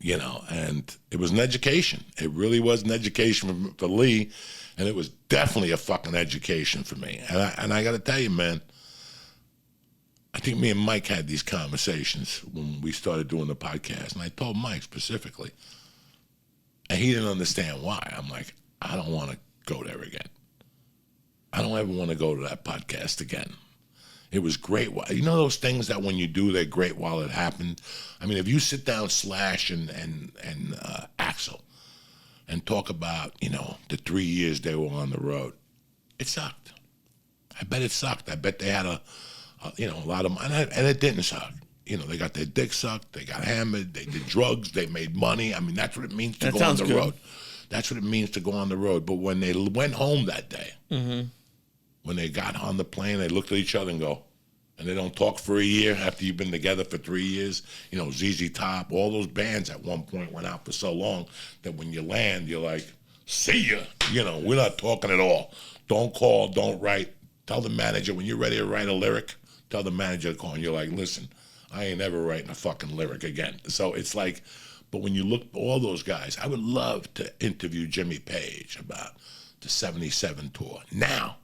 you know, and it was an education. It really was an education for Lee, and it was definitely a fucking education for me. And I got to tell you, man, I think me and Mike had these conversations when we started doing the podcast, and I told Mike specifically, and he didn't understand why. I'm like, I don't want to go there again. I don't ever want to go to that podcast again. It was great. You know those things that when you do, they're great while it happened? I mean, if you sit down Slash and Axel and talk about, you know, the 3 years they were on the road, it sucked. I bet it sucked. I bet they had a lot of money, and it didn't suck. You know, they got their dick sucked, they got hammered, they did drugs, they made money. I mean, that's what it means to go on the road. That's what it means to go on the road. But when they went home that day, when they got on the plane, they looked at each other and go, and they don't talk for a year after you've been together for 3 years. You know, ZZ Top, all those bands at one point went out for so long that when you land, you're like, see ya. You know, we're not talking at all. Don't call, don't write. Tell the manager when you're ready to write a lyric, tell the manager to call, and you're like, listen, I ain't ever writing a fucking lyric again. So it's like, but when you look at all those guys, I would love to interview Jimmy Page about the 77 tour. Now,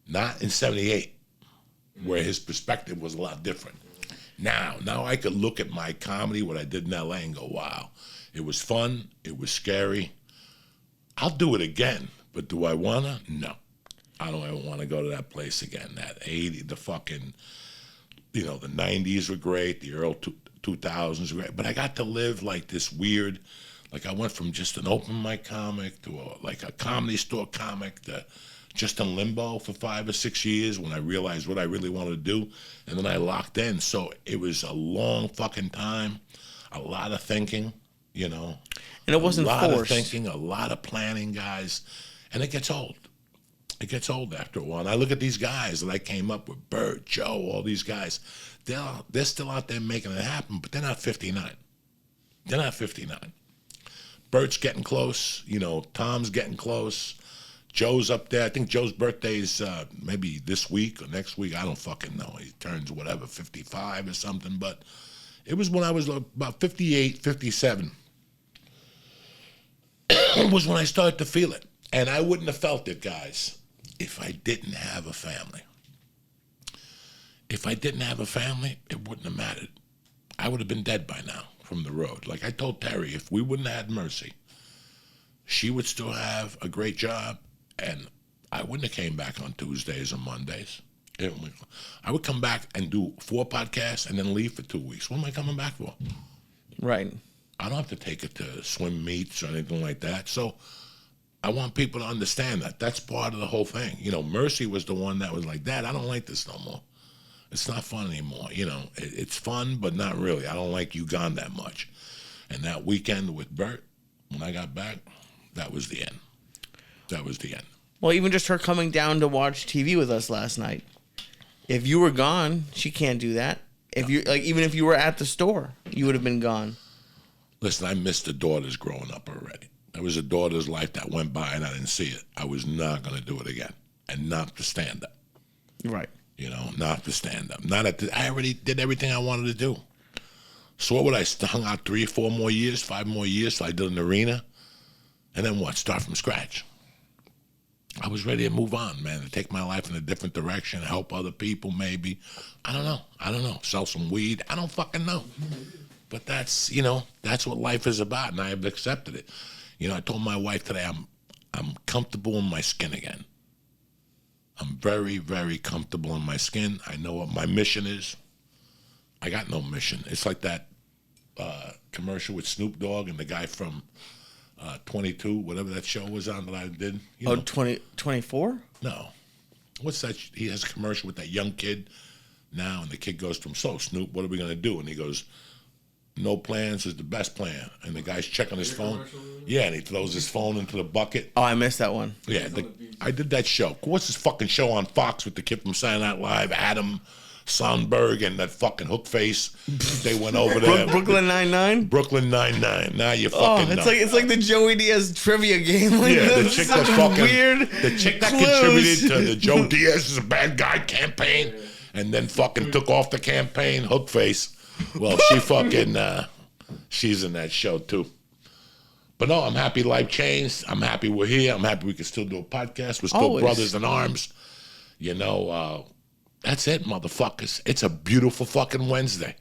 not in 78, where his perspective was a lot different. Now I could look at my comedy, what I did in LA, and go, wow, it was fun, it was scary. I'll do it again, but do I wanna? No. I don't ever want to go to that place again. That 80, the fucking, you know, the 90s were great, the early 2000s were great, but I got to live like this weird, like I went from just an open mic comic to like a comedy store comic to just in limbo for 5 or 6 years when I realized what I really wanted to do, and then I locked in. So it was a long fucking time, a lot of thinking, you know. And it wasn't forced. A lot of thinking, a lot of planning, guys, and it gets old. It gets old after a while. And I look at these guys that I came up with, Bert, Joe, all these guys. They're still out there making it happen, but they're not 59. They're not 59. Bert's getting close. You know, Tom's getting close. Joe's up there. I think Joe's birthday's maybe this week or next week. I don't fucking know. He turns whatever, 55 or something. But it was when I was about 58, 57. It was when I started to feel it. And I wouldn't have felt it, guys, if I didn't have a family. If I didn't have a family, it wouldn't have mattered. I would have been dead by now from the road. Like I told Terry, if we wouldn't have had Mercy, she would still have a great job, and I wouldn't have came back on Tuesdays or Mondays. I would come back and do 4 podcasts and then leave for 2 weeks. What am I coming back for? Right. I don't have to take it to swim meets or anything like that. So I want people to understand that. That's part of the whole thing. You know, Mercy was the one that was like, Dad, I don't like this no more. It's not fun anymore. You know, it's fun, but not really. I don't like you gone that much. And that weekend with Bert, when I got back, that was the end. That was the end. Well, even just her coming down to watch TV with us last night. If you were gone, she can't do that. If you like, even if you were at the store, you would have been gone. Listen, I missed the daughters growing up already. There was a daughter's life that went by and I didn't see it. I was not going to do it again, and not to stand up. Right. You know, not to stand up. I already did everything I wanted to do. So what would I hung out 3 or 4 more years, 5 more years till I did an arena, and then what? Start from scratch. I was ready to move on, man, to take my life in a different direction, help other people maybe. I don't know. Sell some weed. I don't fucking know. But that's, you know, that's what life is about, and I have accepted it. You know, I told my wife today I'm comfortable in my skin again. I'm very, very comfortable in my skin. I know what my mission is. I got no mission. It's like that commercial with Snoop Dogg and the guy from 22, whatever that show was on that I did. You know? 24? No. What's that? He has a commercial with that young kid now, and the kid goes to him, so, Snoop, what are we going to do? And he goes, no plans is the best plan. And the guy's checking his phone. Yeah, and he throws his phone into the bucket. Oh, I missed that one. Yeah, I did that show. What's this fucking show on Fox with the kid from Saturday Night Live, Adam Sandberg, and that fucking hook face? They went over there. Brooklyn Nine-Nine? Brooklyn Nine-Nine. Now you fucking know. It's like the Joey Diaz trivia game. Like, yeah, the chick that fucking weird the chick that clues. contributed to the Joe Diaz is a bad guy campaign, and then fucking took off the campaign, hook face. Well, she fucking She's in that show too. But no, I'm happy life changed. I'm happy we're here. I'm happy we can still do a podcast. We're still Always. brothers in arms. You know, that's it, motherfuckers. It's a beautiful fucking Wednesday.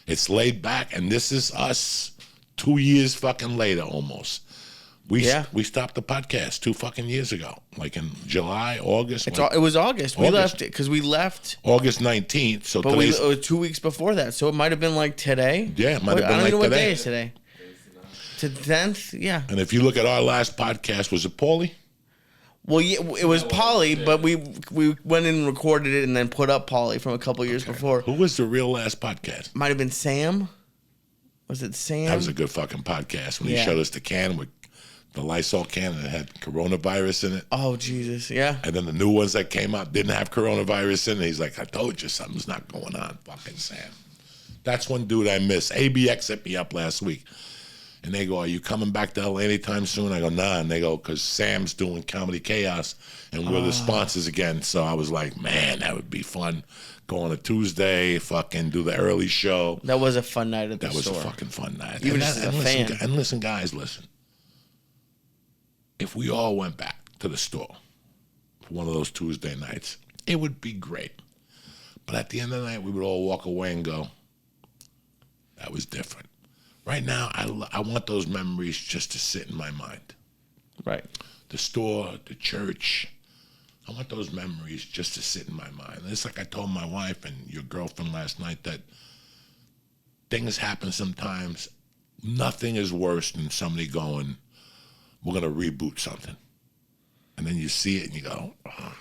It's laid back, and this is us 2 years fucking later almost. We stopped the podcast 2 fucking years ago, like in July, August. It was August. We left it because we left August 19th. So but it was 2 weeks before that, so it might have been like today. Yeah, it might have been like today. I don't even know what day is today. To 10th, yeah. And if you look at our last podcast, was it Paulie? Well, yeah, it was Polly, but we went in and recorded it and then put up Polly from a couple years before. Who was the real last podcast? Might have been Sam. Was it Sam? That was a good fucking podcast when he showed us the can with the Lysol can and it had coronavirus in it. Oh, Jesus, yeah. And then the new ones that came out didn't have coronavirus in it. He's like, I told you something's not going on, fucking Sam. That's one dude I miss. ABX hit me up last week. And they go, are you coming back to LA anytime soon? I go, nah. And they go, because Sam's doing Comedy Chaos and we're the sponsors again. So I was like, man, that would be fun. Go on a Tuesday, fucking do the early show. That was a fun night at the store. That was a fucking fun night. Even just as a fan. And listen, guys, listen. If we all went back to the store for one of those Tuesday nights, it would be great. But at the end of the night, we would all walk away and go, that was different. Right now, I want those memories just to sit in my mind. Right. The store, the church. I want those memories just to sit in my mind. And it's like I told my wife and your girlfriend last night that things happen sometimes. Nothing is worse than somebody going, we're going to reboot something. And then you see it and you go, oh.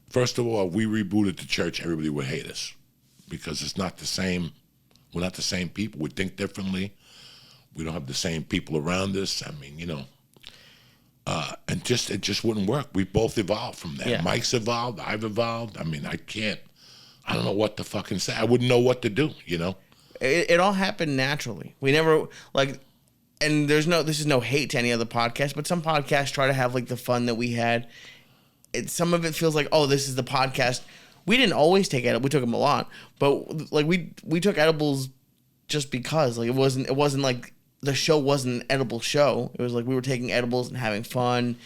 First of all, if we rebooted the church, everybody would hate us because it's not the same. We're not the same people. We think differently. We don't have the same people around us. I mean, you know, and it just wouldn't work. We both evolved from that. Yeah. Mike's evolved. I've evolved. I mean, I don't know what to fucking say. I wouldn't know what to do, you know? It all happened naturally. We never, like, and this is no hate to any other podcast, but some podcasts try to have, like, the fun that we had. Some of it feels like, oh, this is the podcast. We didn't always take edibles. We took them a lot, but like we took edibles just because. Like it wasn't like the show wasn't an edible show. It was like we were taking edibles and having fun.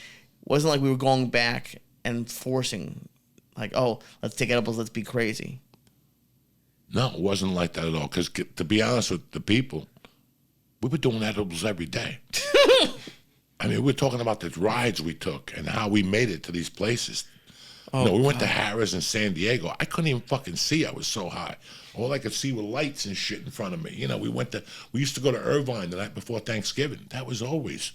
It wasn't like we were going back and forcing, like, oh, let's take edibles, let's be crazy. No, it wasn't like that at all. Because to be honest with the people, we were doing edibles every day. I mean, we're talking about the rides we took and how we made it to these places. Oh, we went to Harrah's in San Diego. I couldn't even fucking see. I was so high. All I could see were lights and shit in front of me. You know, we used to go to Irvine the night before Thanksgiving. That was always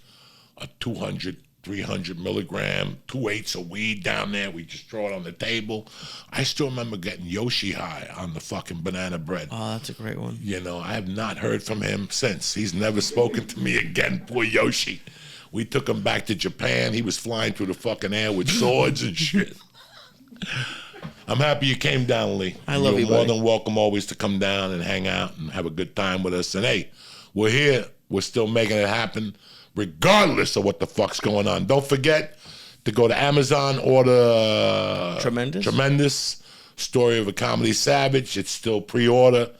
a 200, 300 milligram, 2/8 of weed down there. We just throw it on the table. I still remember getting Yoshi high on the fucking banana bread. Oh, that's a great one. You know, I have not heard from him since. He's never spoken to me again. Poor Yoshi. We took him back to Japan. He was flying through the fucking air with swords and shit. I'm happy you came down, Lee. I love you, You're more buddy. than welcome always to come down and hang out and have a good time with us. And hey, we're here. We're still making it happen regardless of what the fuck's going on. Don't forget to go to Amazon, order Tremendous, Story of a Comedy Savage. It's still pre-order.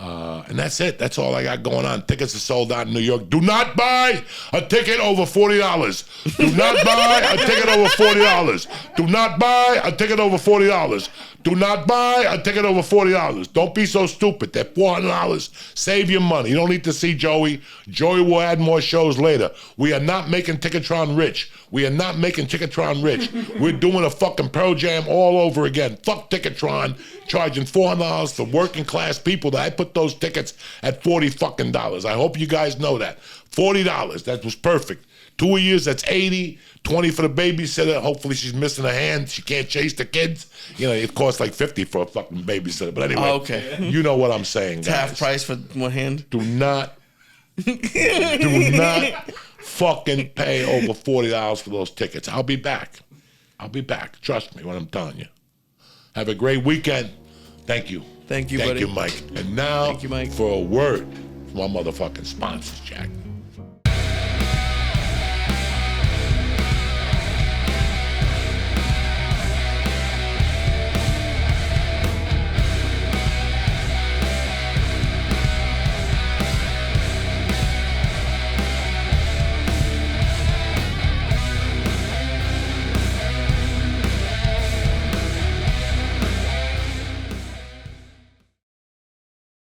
And that's it. That's all I got going on. Tickets are sold out in New York. Do not buy a ticket over $40. Do not buy a ticket over $40. Do not buy a ticket over $40. Do not buy a ticket over $40. Don't be so stupid. They're $400. Save your money. You don't need to see Joey. Joey will add more shows later. We are not making Ticketron rich. We are not making Ticketron rich. We're doing a fucking Pearl Jam all over again. Fuck Ticketron, charging $400 for working class people that I put those tickets at $40 fucking dollars. I hope you guys know that. $40. That was perfect. 2 years, that's $80. $20 for the babysitter. Hopefully she's missing a hand. She can't chase the kids. You know, it costs like $50 for a fucking babysitter. But anyway, okay. You know what I'm saying, guys. Half price for one hand. Do not fucking pay over $40 for those tickets. I'll be back. Trust me when I'm telling you. Have a great weekend. Thank you. Thank you, buddy. buddy. Thank you, Mike. And now Thank you, Mike. for a word from our motherfucking sponsors, Jack.